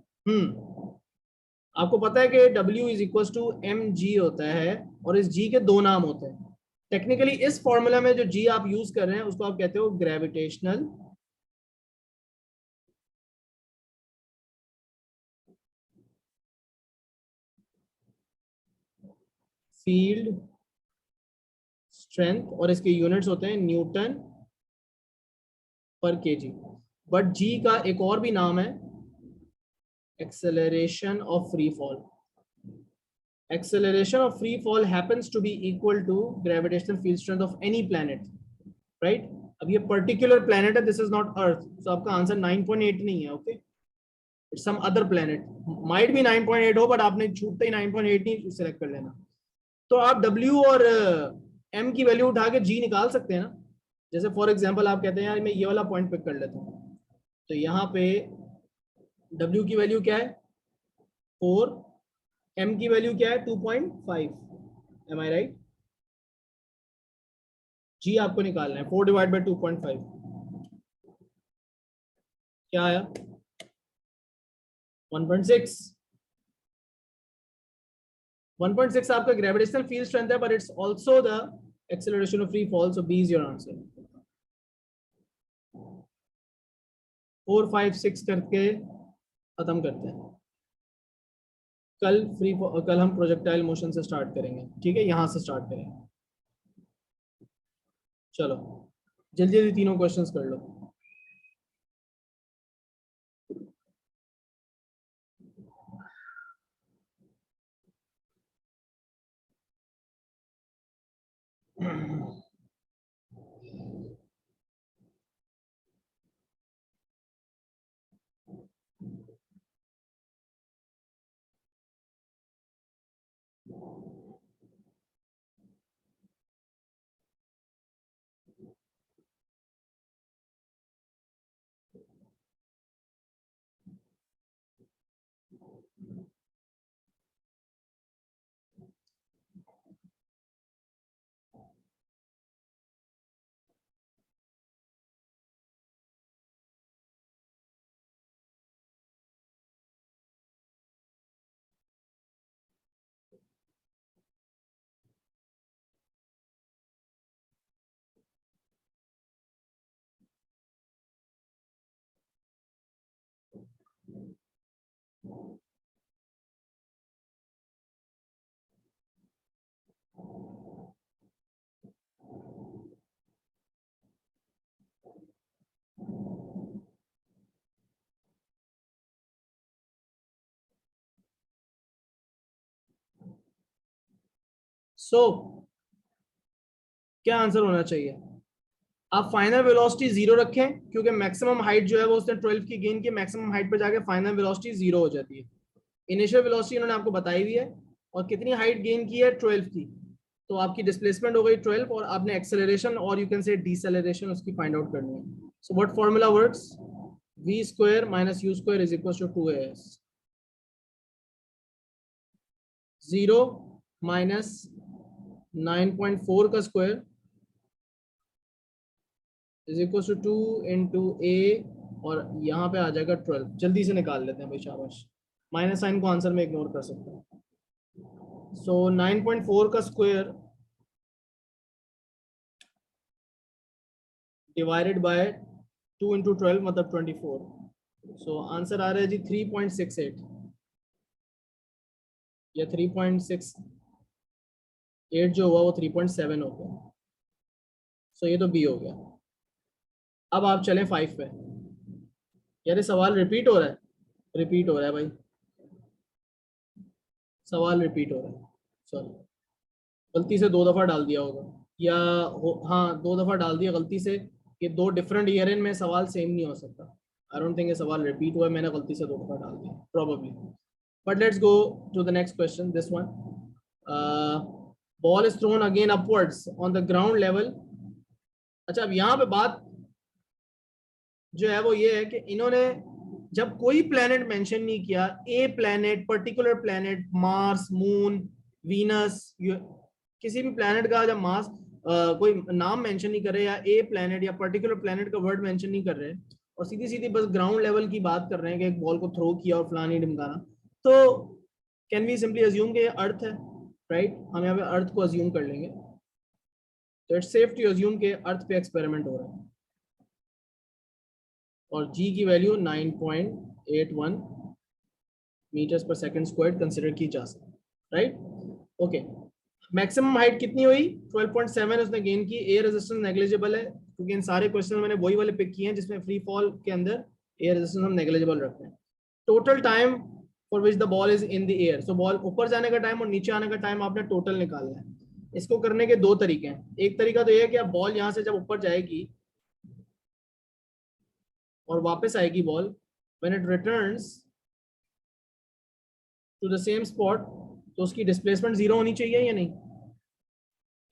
आपको पता है कि W is equal to mg होता है, और इस g के दो नाम होते हैं। टेक्निकली इस फॉर्मूला में जो g आप यूज कर रहे हैं उसको आप कहते हो ग्रेविटेशनल फील्ड स्ट्रेंथ, और इसके यूनिट्स होते हैं न्यूटन पर केजी। बट g का एक और भी नाम है acceleration of free fall. acceleration of free fall happens to be equal to gravitational field strength of any planet, right? अब ये particular planet है, this is not Earth, so आपका आंसर 9.8 नहीं है, okay? It's some other planet, might be 9.8 हो, but आपने छूटते ही 9.8 नहीं select कर लेना. तो आप W और M की वैल्यू उठा के G निकाल सकते हैं ना. जैसे फॉर एग्जांपल आप कहते हैं यार मैं ये वाला पॉइंट पिक कर लेता हूँ, तो यहाँ पे W की वैल्यू क्या है 4, M की वैल्यू क्या है 2.5, एम आई राइट? G आपको निकालना है 4 डिवाइड बाई 2.5, क्या आया 1.6. 1.6 आपका ग्रेविटेशनल फील्ड स्ट्रेंथ है, but it's also the acceleration of free fall, so B is your answer. 4, 5, 6 करके खत्म करते हैं. कल हम प्रोजेक्टाइल मोशन से स्टार्ट करेंगे, ठीक है? यहां से स्टार्ट करेंगे. चलो जल्दी जल्दी तीनों क्वेश्चंस कर लो. सो क्या आंसर होना चाहिए? आप फाइनल वेलोसिटी 0 रखें, क्योंकि मैक्सिमम हाइट जो है वो उसने 12 की गेन की, मैक्सिमम हाइट पे जाके फाइनल वेलोसिटी 0 हो जाती है. इनिशियल वेलोसिटी उन्होंने आपको बताई हुई है, और कितनी हाइट गेन की है 12 की, तो आपकी डिस्प्लेसमेंट हो गई 12, और आपने एक्सेलरेशन और यू कैन से डिसेलरेशन उसकी फाइंड आउट करनी है. So what formula works? v square minus u square is equal to 2as. 0 minus 9.4 का square is equal to 2 into a, और यहाँ पे आ जाएगा 12. जल्दी से निकाल लेते हैं भाई, शाबाश. माइनस साइन को आंसर में इग्नोर कर सकते हैं. सो 9.4 का स्क्वायर डिवाइडेड बाय 2 इंटू 12 मतलब 24. सो आंसर आ रहा है जी 3.68 या 3.68 जो हुआ वो 3.7 हो गया. सो ये तो बी हो गया. अब आप चलें 5 पे. यार सवाल रिपीट हो रहा है, रिपीट हो रहा है भाई, सवाल रिपीट हो रहा है. सॉरी, गलती से 2 दफ़ा डाल दिया होगा, या हाँ 2 दफ़ा डाल दिया गलती से. ये 2 डिफरेंट ईयर में सवाल सेम नहीं हो सकता. आई डोंट थिंक ये सवाल रिपीट हुआ है, मैंने गलती से 2 दफ़ा डाल दिया probably. But let's go to the next question. This one, ball is thrown again upwards on the ground level. अच्छा, अब यहाँ पे बात जो है वो ये है कि इन्होंने जब कोई प्लेनेट मेंशन नहीं किया, a planet, particular planet, Mars, moon, Venus, किसी भी प्लेनेट का जब मास कोई नाम मेंशन नहीं कर रहे, या ए प्लेनेट या पर्टिकुलर प्लेनेट का वर्ड मेंशन नहीं कर रहे, और सीधी सीधी बस ग्राउंड लेवल की बात कर रहे हैं कि एक बॉल को थ्रो किया और फलानी ढिमकाना, तो कैन वी सिंपली अज्यूम कि अर्थ है, राइट? हम यहाँ पे अर्थ को अज्यूम कर लेंगे. तो इट्स सेफ टू अज्यूम कि अर्थ पे एक्सपेरिमेंट हो रहा है, और g की वैल्यू 9.81 मीटर्स पर सेकंड स्क्वायर कंसिडर की जा सकती है, राइट? ओके, मैक्सिमम हाइट कितनी हुई? 12.7 उसने गेन की. एयर रेजिस्टेंस नेग्लिजिबल है, क्योंकि इन सारे क्वेश्चन मैंने वही वाले पिक किए हैं जिसमें फ्री फॉल के अंदर एयर रेजिस्टेंस हम नेग्लिजिबल रखते हैं. Total time for which the ball is in the air. So ball ऊपर जाने का टाइम और नीचे आने का टाइम आपने टोटल निकालना है। इसको करने के दो तरीके हैं। एक तरीका तो ये है कि आप बॉल यहां से जब ऊपर जाएगी और वापस आएगी ball, when it returns to the same spot, तो उसकी डिस्प्लेसमेंट जीरो होनी चाहिए या नहीं?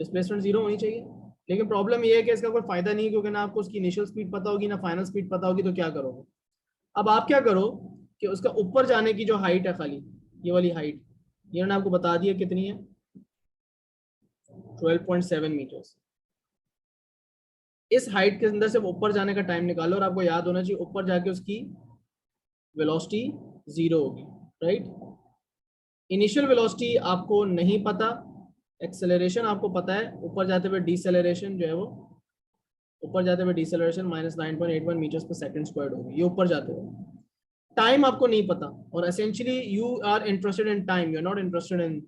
डिस्प्लेसमेंट जीरो होनी चाहिए। लेकिन प्रॉब्लम ये है कि इसका कोई फायदा नहीं है, क्योंकि ना आपको उसकी इनिशियल स्पीड पता होगी ना फाइनल स्पीड पता होगी। तो क्या करोगे? अब आप क्या करो कि उसका ऊपर जाने की जो हाइट है, खाली ये वाली हाइट, ये मैंने आपको बता दिया कितनी है, 12.7 मीटर्स। इस हाइट के अंदर से ऊपर जाने का टाइम निकालो, और आपको याद होना चाहिए ऊपर जाके उसकी वेलोसिटी जीरो होगी, राइट। इनिशियल वेलोसिटी आपको नहीं पता, एक्सेलरेशन आपको पता है, ऊपर जाते हुए डीसेलरेशन जो है वो, ऊपर जाते हुए डीसेलरेशन -9.81 मीटर्स पर सेकंड स्क्वायर्ड होगी, ये ऊपर जाते हुए। टाइम आपको नहीं पता, और essentially you are interested in time, you are not interested in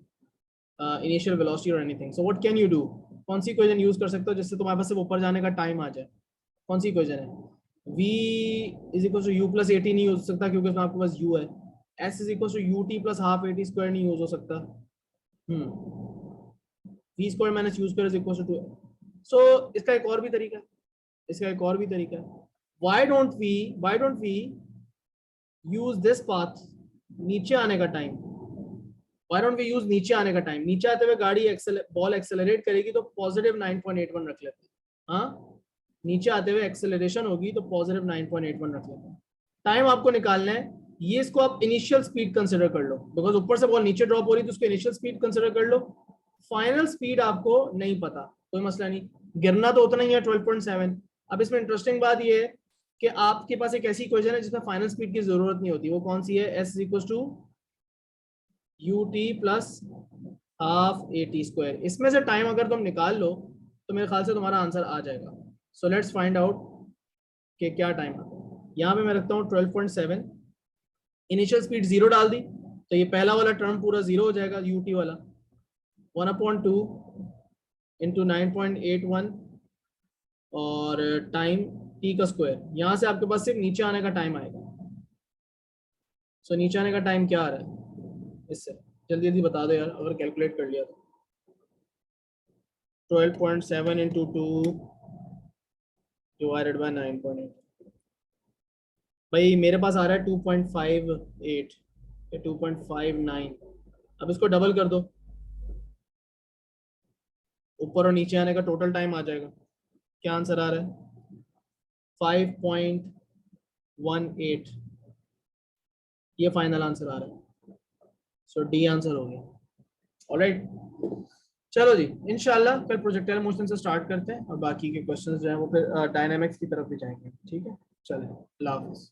initial velocity और anything. So what can you do? कौन सी इक्वेशन यूज कर सकते हो जिससे तुम्हारे पास सिर्फ ऊपर जाने का टाइम आ जाए? कौन सी इक्वेशन है? v is equal to u plus a t नहीं हो सकता, क्योंकि उसमें आपके पास u है। s is equal to u t plus half a t square नहीं यूज हो सकता। v square minus u square is equal to 2। So इसका एक और भी तरीका है, इसका एक और भी तरीका है। Why don't we use this path, नीचे आने का time. Why don't we use नीचे आने का टाइम? नीचे आते हुए गाड़ी बॉल एक्सेलरेट करेगी तो पॉजिटिव 9.81 रख लेते हैं। हाँ, नीचे आते हुए एक्सेलरेशन होगी तो पॉजिटिव 9.81 रख लेते हैं। टाइम आपको निकालना है, ये इसको आप इनिशियल स्पीड कंसिडर कर लो, बिकॉज ऊपर से बॉल नीचे ड्रॉप हो रही है तो उसको इनिशियल स्पीड कंसिडर कर लो। फाइनल स्पीड आपको नहीं पता, कोई मसला नहीं, गिरना तो उतना ही है 12.7। अब इसमें इंटरेस्टिंग बात ये है कि आपके पास एक ऐसी इक्वेशन है जिसमें फाइनल स्पीड की जरूरत नहीं होती। वो कौन सी है? s is equal to u t plus half a t square. इसमें से टाइम अगर तुम निकाल लो तो मेरे ख्याल से तुम्हारा आंसर आ जाएगा। सो लेट्स फाइंड आउट कि क्या टाइम आता है। यहाँ पे मैं रखता हूँ 12.7, इनिशियल स्पीड जीरो डाल दी तो ये पहला वाला टर्म पूरा जीरो हो जाएगा, यू टी वाला 1/2 इंटू 9.81 और टाइम टी का स्क्वायर। यहाँ से आपके पास सिर्फ नीचे आने का टाइम आएगा। सो नीचे आने का टाइम क्या आ रहा है इससे? जल्दी जल्दी बता दो यार, अगर कैलकुलेट कर लिया तो। 12.7 इंटू 2 डिवाइडेड बाय 9.8। भाई मेरे पास आ रहा है 2.58 या 2.59। अब इसको डबल कर दो, ऊपर और नीचे आने का टोटल टाइम आ जाएगा। क्या आंसर आ रहा है? 5.18। ये फाइनल आंसर आ रहा है। सो डी आंसर हो गया। ऑलराइट, चलो जी, इंशाल्लाह कल प्रोजेक्टाइल मोशन से स्टार्ट करते हैं और बाकी के क्वेश्चंस जो हैं वो फिर डायनामिक्स की तरफ भी जाएंगे। ठीक है, चलें, अल्लाह हाफिज़।